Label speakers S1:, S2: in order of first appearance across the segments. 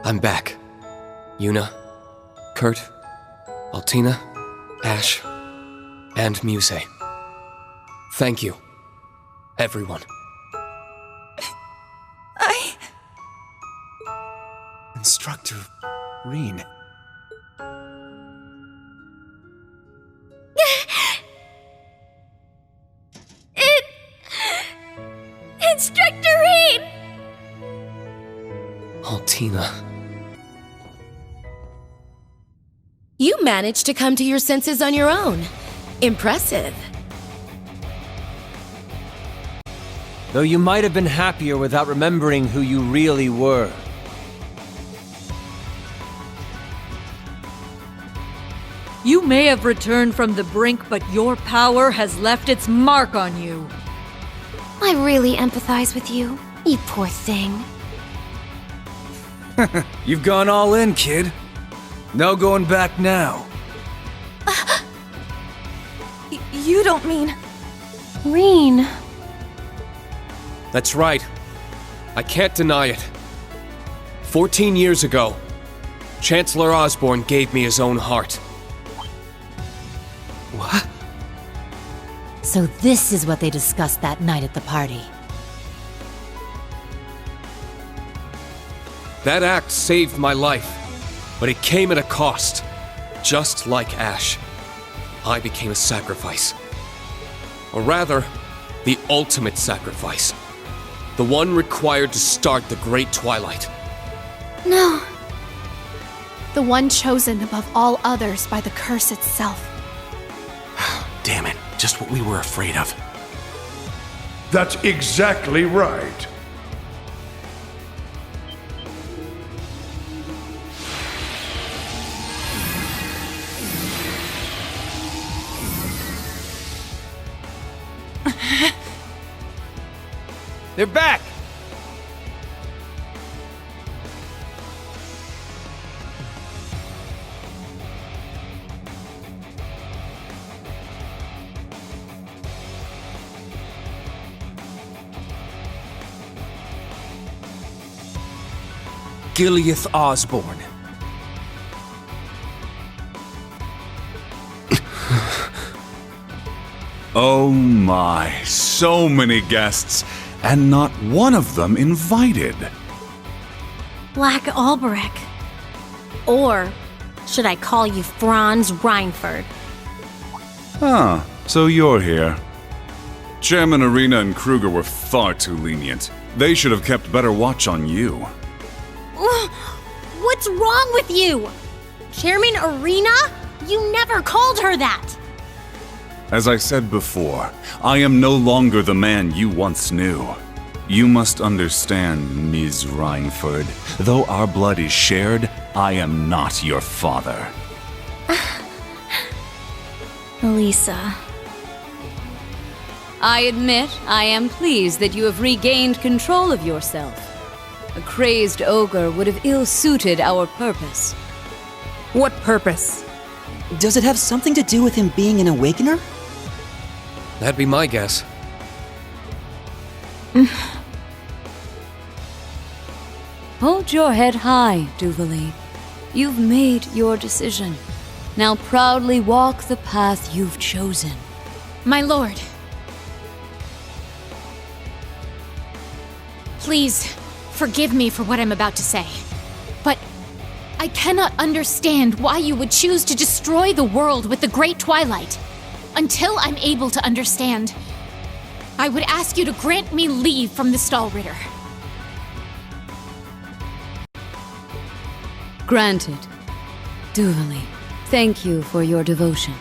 S1: I'm back. Yuna, Kurt, Altina, Ash, and Muse. Thank you, everyone.
S2: Instructor Rean.
S3: Instructor Rean!
S1: Altina.
S4: You managed to come to your senses on your own. Impressive.
S5: Though you might have been happier without remembering who you really were.
S6: You may have returned from the brink, but your power has left its mark on you.
S3: I really empathize with you, you poor thing.
S2: You've gone all in, kid. No going back now.
S3: You don't mean... Rean.
S1: That's right. I can't deny it. 14 years ago, Chancellor Osborn gave me his own heart.
S2: What?
S7: So this is what they discussed that night at the party.
S1: That act saved my life, but it came at a cost. Just like Ash, I became a sacrifice. Or rather, the ultimate sacrifice. The one required to start the Great Twilight.
S3: No. The one chosen above all others by the curse itself.
S2: Damn it, just what we were afraid of.
S8: That's exactly right.
S5: They're back!
S2: Gileath Osborn.
S9: Oh my, so many guests, and not one of them invited.
S3: Black Albrecht. Or should I call you Franz Reinford?
S9: Huh, so you're here. Chairman Arena and Kruger were far too lenient. They should have kept better watch on you.
S3: What's wrong with you? Chairman Arena? You never called her that!
S9: As I said before, I am no longer the man you once knew. You must understand, Ms. Reinford. Though our blood is shared, I am not your father.
S3: Elisa.
S6: I admit I am pleased that you have regained control of yourself. A crazed ogre would have ill-suited our purpose.
S10: What purpose? Does it have something to do with him being an awakener?
S1: That'd be my guess.
S6: Hold your head high, Duvalie. You've made your decision. Now proudly walk the path you've chosen.
S3: My lord. Please, forgive me for what I'm about to say. But I cannot understand why you would choose to destroy the world with the Great Twilight. Until I'm able to understand, I would ask you to grant me leave from the Stahlritter.
S6: Granted. Duvalie, thank you for your devotion.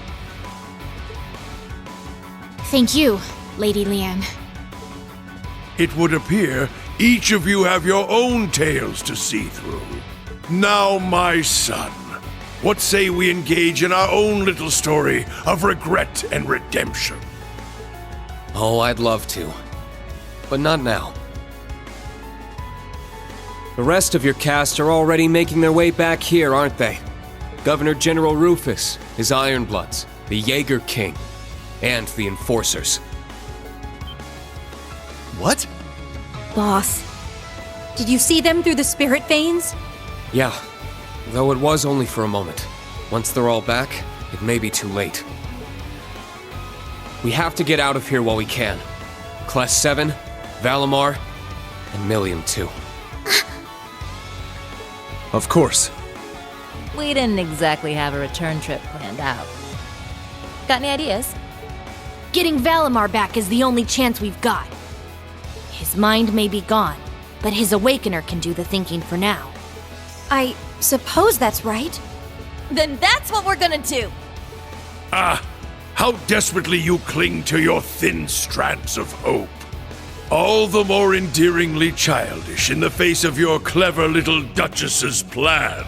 S3: Thank you, Lady Leanne.
S8: It would appear each of you have your own tales to see through. Now, my son, what say we engage in our own little story of regret and redemption?
S1: Oh, I'd love to. But not now. The rest of your cast are already making their way back here, aren't they? Governor General Rufus, his Ironbloods, the Jaeger King, and the Enforcers.
S2: What?
S3: Boss, did you see them through the spirit veins?
S1: Yeah, though it was only for a moment. Once they're all back, it may be too late. We have to get out of here while we can. Class 7, Valimar, and Millium too.
S2: Of course.
S7: We didn't exactly have a return trip planned out. Got any ideas?
S4: Getting Valimar back is the only chance we've got. His mind may be gone, but his Awakener can do the thinking for now.
S11: I suppose that's right.
S3: Then that's what we're gonna do!
S8: Ah, how desperately you cling to your thin strands of hope. All the more endearingly childish in the face of your clever little Duchess's plan.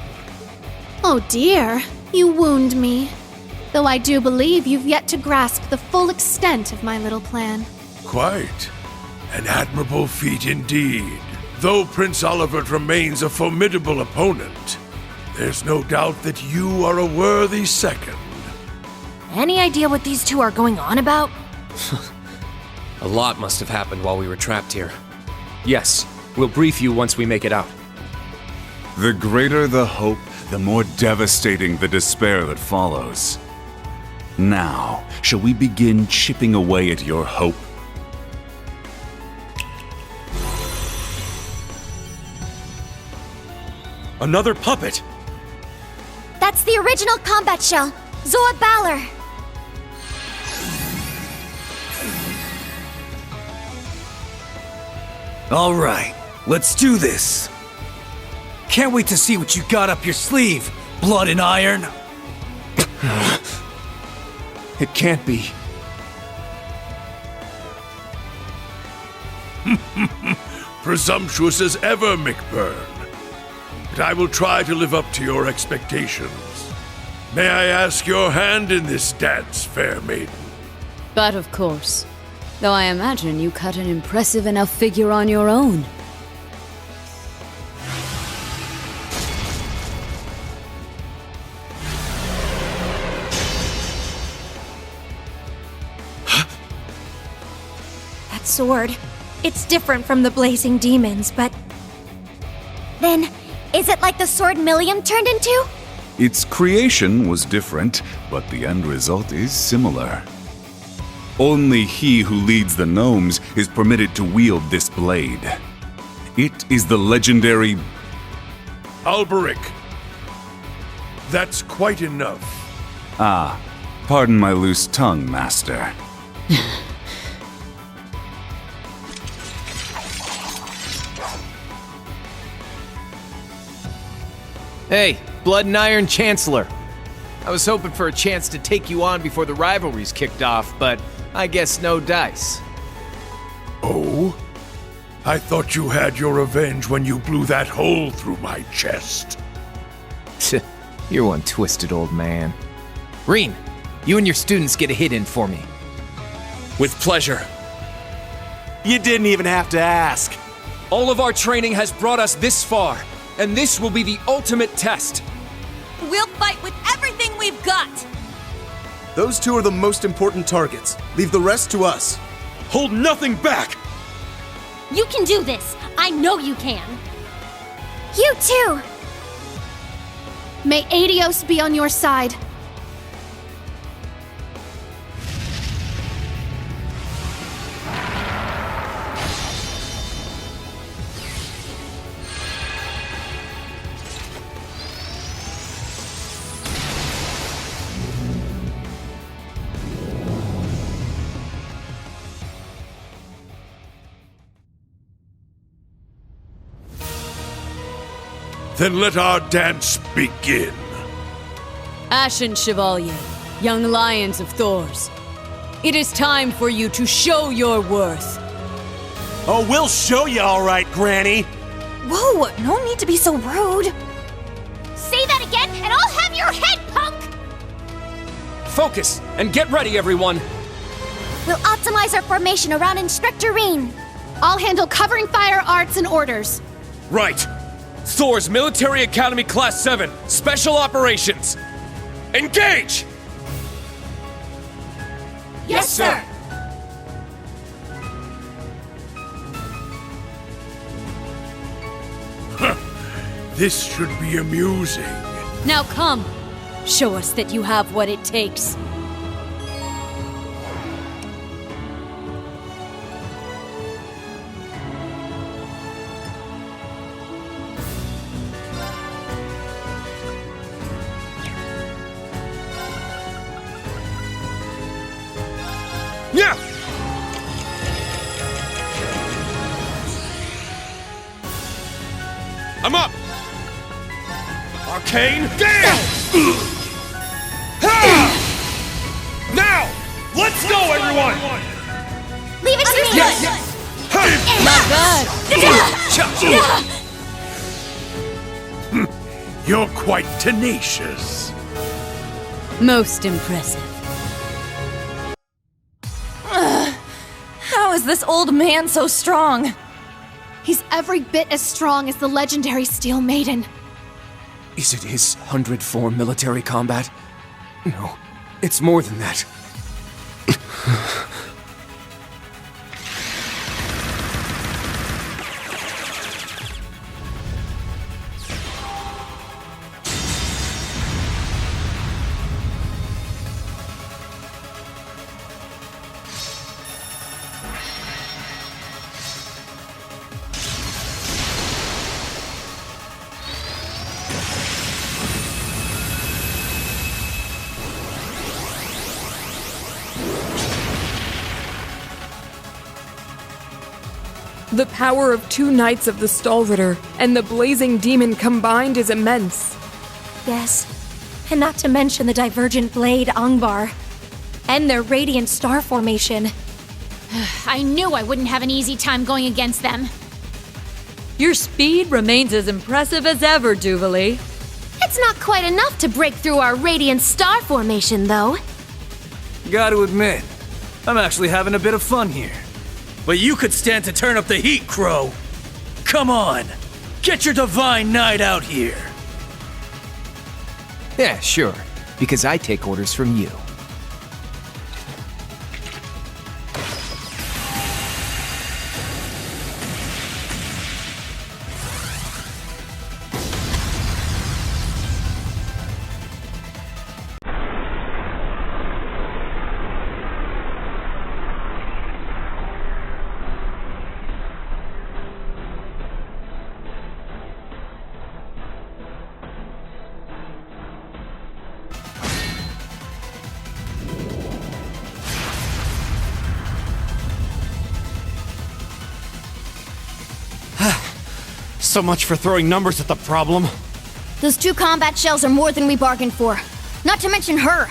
S11: Oh dear, you wound me. Though I do believe you've yet to grasp the full extent of my little plan.
S8: Quite. An admirable feat indeed. Though Prince Olivert remains a formidable opponent, there's no doubt that you are a worthy second.
S4: Any idea what these two are going on about?
S1: A lot must have happened while we were trapped here. Yes, we'll brief you once we make it out.
S9: The greater the hope, the more devastating the despair that follows. Now, shall we begin chipping away at your hope?
S2: Another puppet!
S11: That's the original combat shell, Zoa Balor.
S2: All right, let's do this. Can't wait to see what you got up your sleeve, Blood and Iron.
S1: It can't be.
S8: Presumptuous as ever, McBurn. But I will try to live up to your expectations. May I ask your hand in this dance, fair maiden?
S6: But of course. Though I imagine you cut an impressive enough figure on your own.
S11: That sword, it's different from the blazing demons, but... Then, is it like the sword Millium turned into?
S9: Its creation was different, but the end result is similar. Only he who leads the gnomes is permitted to wield this blade. It is the legendary...
S8: Alberic. That's quite enough.
S9: Ah, pardon my loose tongue, Master.
S5: Hey, Blood and Iron Chancellor. I was hoping for a chance to take you on before the rivalries kicked off, but I guess no dice.
S8: Oh? I thought you had your revenge when you blew that hole through my chest.
S5: You're one twisted old man. Reen, you and your students get a hit in for me.
S1: With pleasure.
S2: You didn't even have to ask.
S1: All of our training has brought us this far, and this will be the ultimate test.
S3: We'll fight with everything we've got!
S2: Those two are the most important targets. Leave the rest to us. Hold nothing back!
S3: You can do this! I know you can!
S11: You too! May Aidios be on your side.
S8: Then let our dance begin.
S6: Ashen Chevalier, young lions of Thors. It is time for you to show your worth.
S2: Oh, we'll show you all right, Granny.
S11: Whoa, no need to be so rude.
S3: Say that again, and I'll have your head, punk!
S1: Focus, and get ready, everyone!
S11: We'll optimize our formation around Instructor Reen. I'll handle covering fire, arts, and orders.
S1: Right. Thor's Military Academy Class 7, Special Operations. Engage!
S11: Yes, sir!
S8: This should be amusing.
S6: Now come, show us that you have what it takes.
S1: Yeah! I'm up! Arcane Gale! Now! Let's go, everyone!
S11: Leave it to me!
S8: Not bad! You're quite tenacious.
S6: Most impressive.
S4: How is this old man so strong?
S3: He's every bit as strong as the legendary Steel Maiden.
S1: Is it his 100 for military combat? No, it's more than that.
S12: The power of 2 Knights of the Stahlritter and the Blazing Demon combined is immense.
S11: Yes, and not to mention the Divergent Blade Angbar, and their Radiant Star Formation.
S3: I knew I wouldn't have an easy time going against them.
S6: Your speed remains as impressive as ever, Duvalie.
S4: It's not quite enough to break through our Radiant Star Formation, though.
S2: Gotta admit, I'm actually having a bit of fun here. But you could stand to turn up the heat, Crow. Come on, get your Divine Knight out here.
S5: Yeah, sure. Because I take orders from you.
S1: So much for throwing numbers at the problem.
S11: Those 2 combat shells are more than we bargained for. Not to mention her.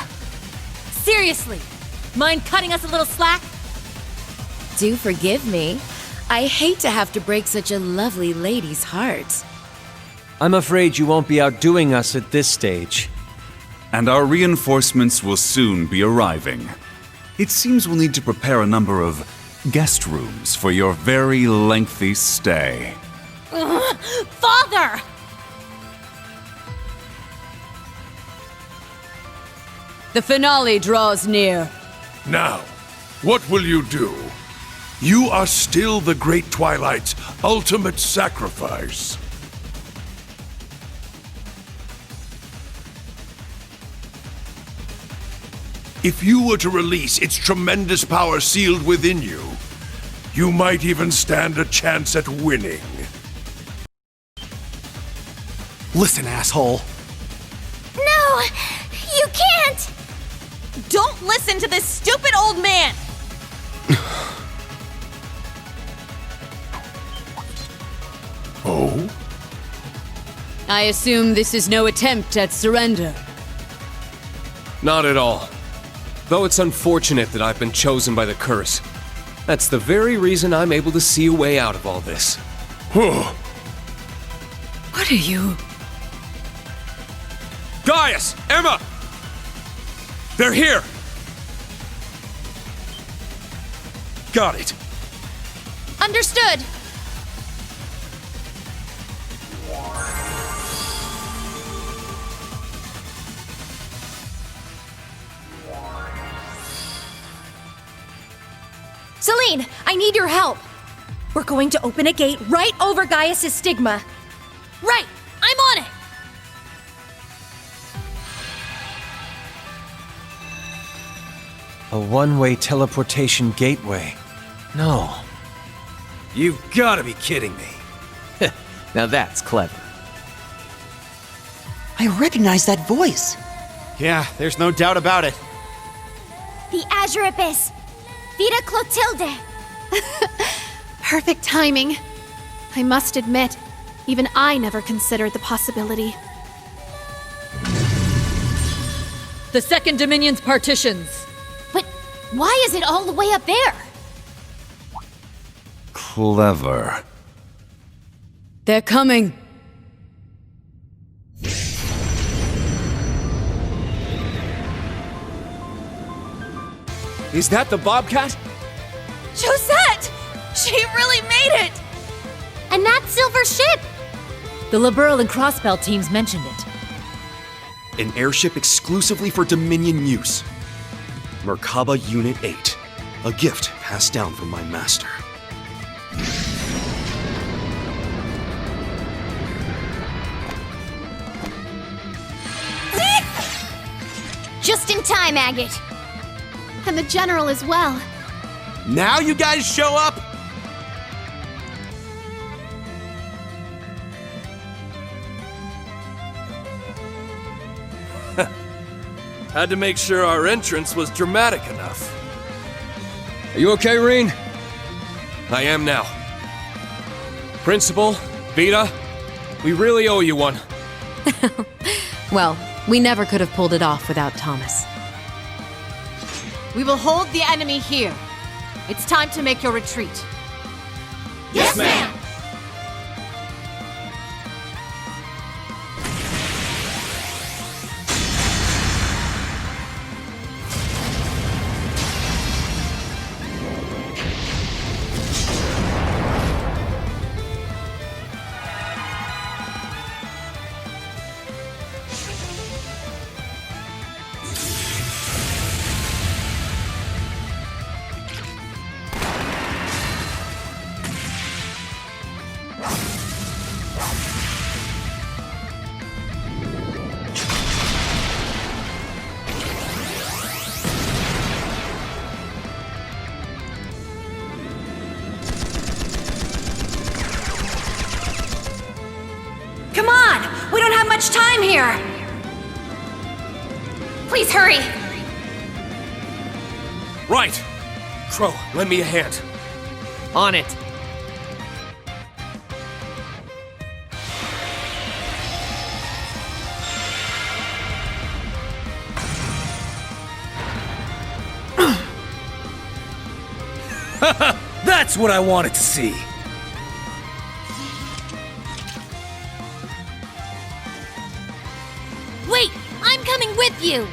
S4: Seriously, mind cutting us a little slack?
S7: Do forgive me. I hate to have to break such a lovely lady's heart.
S5: I'm afraid you won't be outdoing us at this stage.
S9: And our reinforcements will soon be arriving. It seems we'll need to prepare a number of guest rooms for your very lengthy stay.
S4: Father!
S6: The finale draws near.
S8: Now, what will you do? You are still the Great Twilight's ultimate sacrifice. If you were to release its tremendous power sealed within you, you might even stand a chance at winning.
S1: Listen, asshole.
S11: No! You can't!
S4: Don't listen to this stupid old man!
S8: Oh?
S6: I assume this is no attempt at surrender.
S1: Not at all. Though it's unfortunate that I've been chosen by the curse. That's the very reason I'm able to see a way out of all this.
S6: What are you?
S1: Gaius! Emma! They're here! Got it.
S4: Understood. Celine, I need your help. We're going to open a gate right over Gaius' stigma. Right, I'm
S5: A one-way teleportation gateway. No.
S2: You've gotta be kidding me.
S5: Now that's clever.
S10: I recognize that voice.
S13: Yeah, there's no doubt about it.
S11: The Azure Abyss! Vita Clotilde!
S3: Perfect timing. I must admit, even I never considered the possibility.
S14: The Second Dominion's partitions.
S3: But why is it all the way up there?
S9: Clever.
S6: They're coming.
S1: Is that the Bobcat?
S4: Josette! She really made it!
S11: And that silver ship!
S14: The Liberl and Crossbell teams mentioned it.
S13: An airship exclusively for Dominion use. Merkaba Unit 8. A gift passed down from my master.
S11: Just in time, Agate.
S3: And the General as well.
S13: Now you guys show up?
S2: Had to make sure our entrance was dramatic enough.
S1: Are you okay, Rean? I am now. Principal, Vita, we really owe you one.
S15: Well, we never could have pulled it off without Thomas.
S14: We will hold the enemy here. It's time to make your retreat.
S11: Yes, ma'am!
S4: Come on! We don't have much time here! Please hurry!
S1: Right! Crow, lend me a hand.
S5: On it.
S2: That's what I wanted to see.
S11: Wait! I'm coming with you!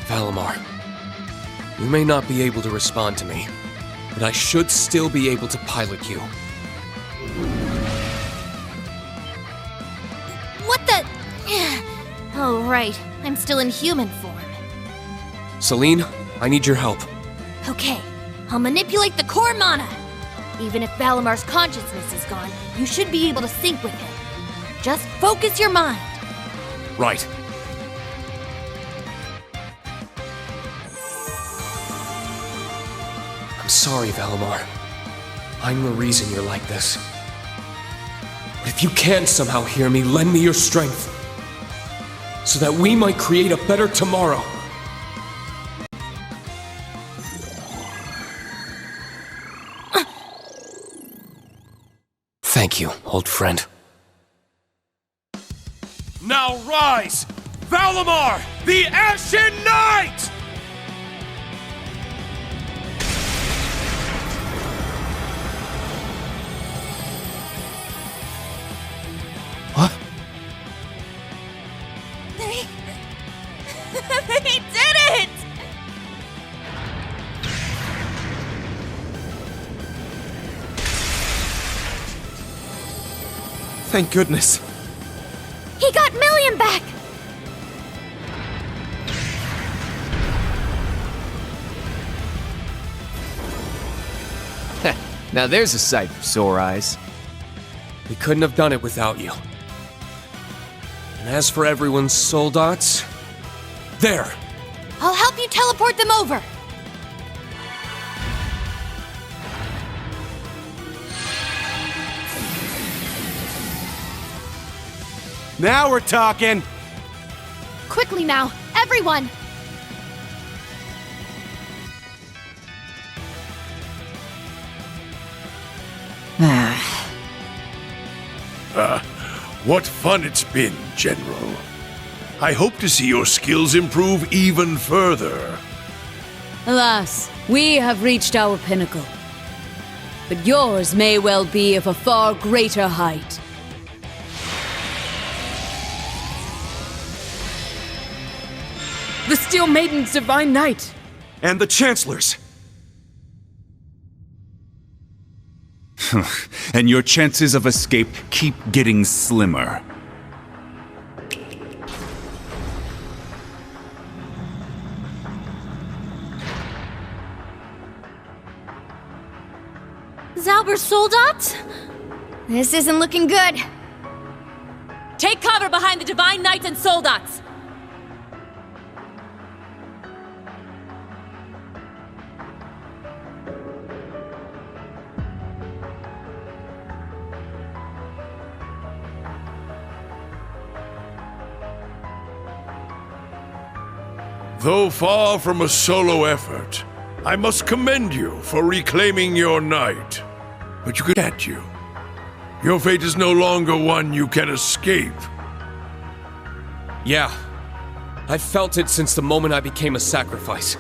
S1: Valimar, you may not be able to respond to me, but I should still be able to pilot you.
S11: What the... Oh, right. I'm still in human form.
S1: Celine, I need your help.
S4: Okay, I'll manipulate the core mana. Even if Valamar's consciousness is gone, you should be able to sync with him. Just focus your mind.
S1: Right. I'm sorry, Valimar. I'm the reason you're like this. But if you can somehow hear me, lend me your strength. So that we might create a better tomorrow. Thank you, old friend. Now rise! Valimar, the Ashen Knight! What?
S4: They did it!
S13: Thank goodness.
S11: He got Million back!
S5: Now there's a sight for sore eyes.
S1: We couldn't have done it without you. And as for everyone's soul dots, there!
S3: I'll help you teleport them over.
S13: Now we're talking!
S3: Quickly now, everyone!
S8: What fun it's been, General. I hope to see your skills improve even further.
S6: Alas, we have reached our pinnacle. But yours may well be of a far greater height.
S12: The Steel Maiden's Divine Knight!
S13: And the Chancellor's!
S9: And your chances of escape keep getting slimmer.
S4: Zauber's soul dots? This isn't looking good.
S15: Take cover behind the Divine Knights and Soul Dots!
S8: Though far from a solo effort, I must commend you for reclaiming your knight. But you can't you. Your fate is no longer one you can escape.
S1: Yeah. I've felt it since the moment I became a sacrifice.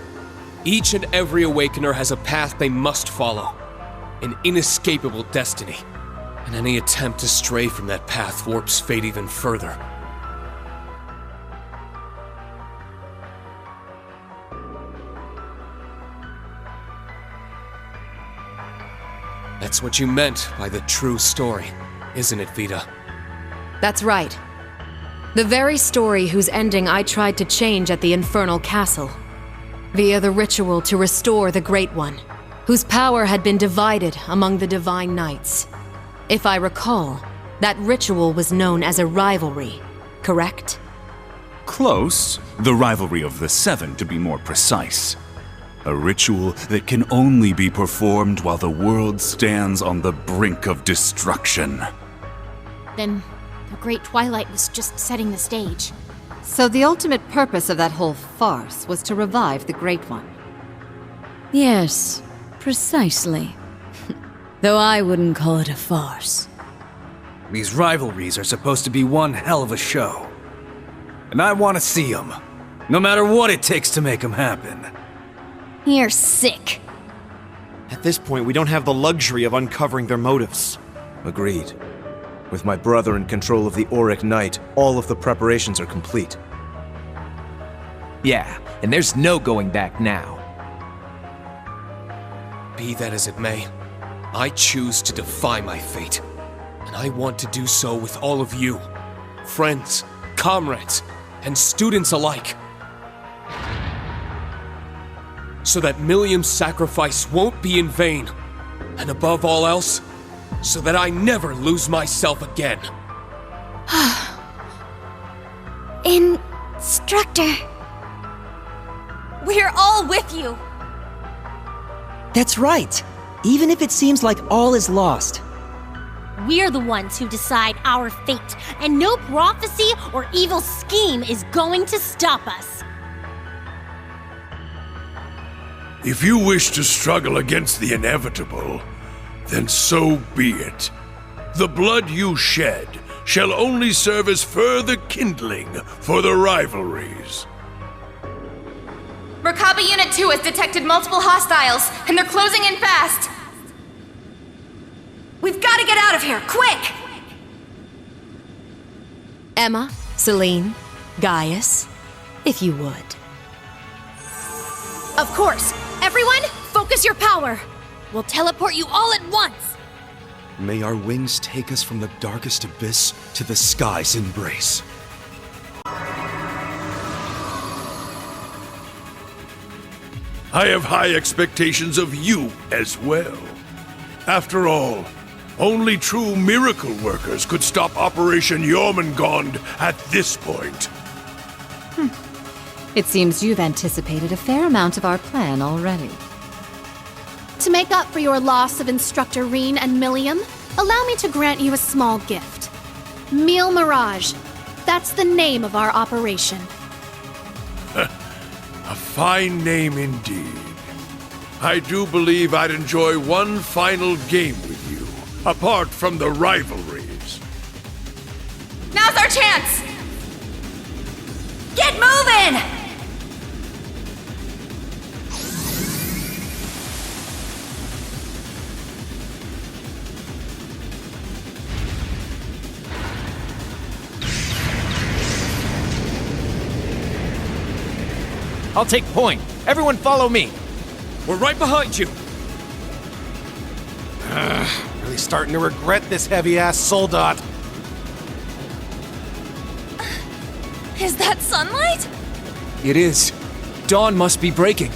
S1: Each and every Awakener has a path they must follow. An inescapable destiny. And any attempt to stray from that path warps fate even further. That's what you meant by the true story, isn't it, Vita?
S15: That's right. The very story whose ending I tried to change at the Infernal Castle. Via the ritual to restore the Great One, whose power had been divided among the Divine Knights. If I recall, that ritual was known as a rivalry, correct?
S9: Close. The rivalry of the Seven, to be more precise. A ritual that can only be performed while the world stands on the brink of destruction.
S3: Then the Great Twilight was just setting the stage.
S14: So the ultimate purpose of that whole farce was to revive the Great One.
S6: Yes, precisely. Though I wouldn't call it a farce.
S2: These rivalries are supposed to be one hell of a show. And I want to see them. No matter what it takes to make them happen.
S4: You're sick.
S13: At this point, we don't have the luxury of uncovering their motives.
S16: Agreed. With my brother in control of the Auric Knight, all of the preparations are complete.
S5: Yeah, and there's no going back now.
S1: Be that as it may, I choose to defy my fate. And I want to do so with all of you. Friends, comrades, and students alike. So that Millium's sacrifice won't be in vain. And above all else, so that I never lose myself again.
S11: Instructor. We're all with you.
S10: That's right. Even if it seems like all is lost.
S11: We're the ones who decide our fate, and no prophecy or evil scheme is going to stop us.
S8: If you wish to struggle against the inevitable, then so be it. The blood you shed shall only serve as further kindling for the rivalries.
S17: Merkaba Unit 2 has detected multiple hostiles, and they're closing in fast. We've got to get out of here, quick!
S15: Emma, Celine, Gaius, if you would.
S4: Of course. Everyone, focus your power. We'll teleport you all at once.
S13: May our wings take us from the darkest abyss to the sky's embrace.
S8: I have high expectations of you as well. After all, only true miracle workers could stop Operation Jormungand at this point.
S18: It seems you've anticipated a fair amount of our plan already.
S3: To make up for your loss of Instructor Reen and Millium, allow me to grant you a small gift. Meal Mirage. That's the name of our operation.
S8: A fine name indeed. I do believe I'd enjoy one final game with you, apart from the rivalries.
S17: Now's our chance! Get moving!
S5: I'll take point. Everyone follow me.
S1: We're right behind you.
S19: Really starting to regret this heavy-ass soldat.
S11: Is that sunlight?
S2: It is. Dawn must be breaking.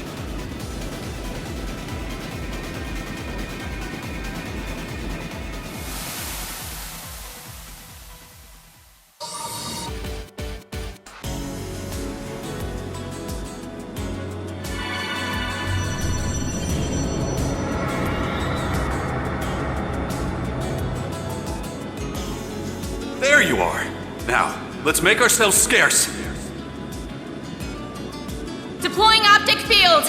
S13: There you are. Now, let's make ourselves scarce.
S17: Deploying optic field!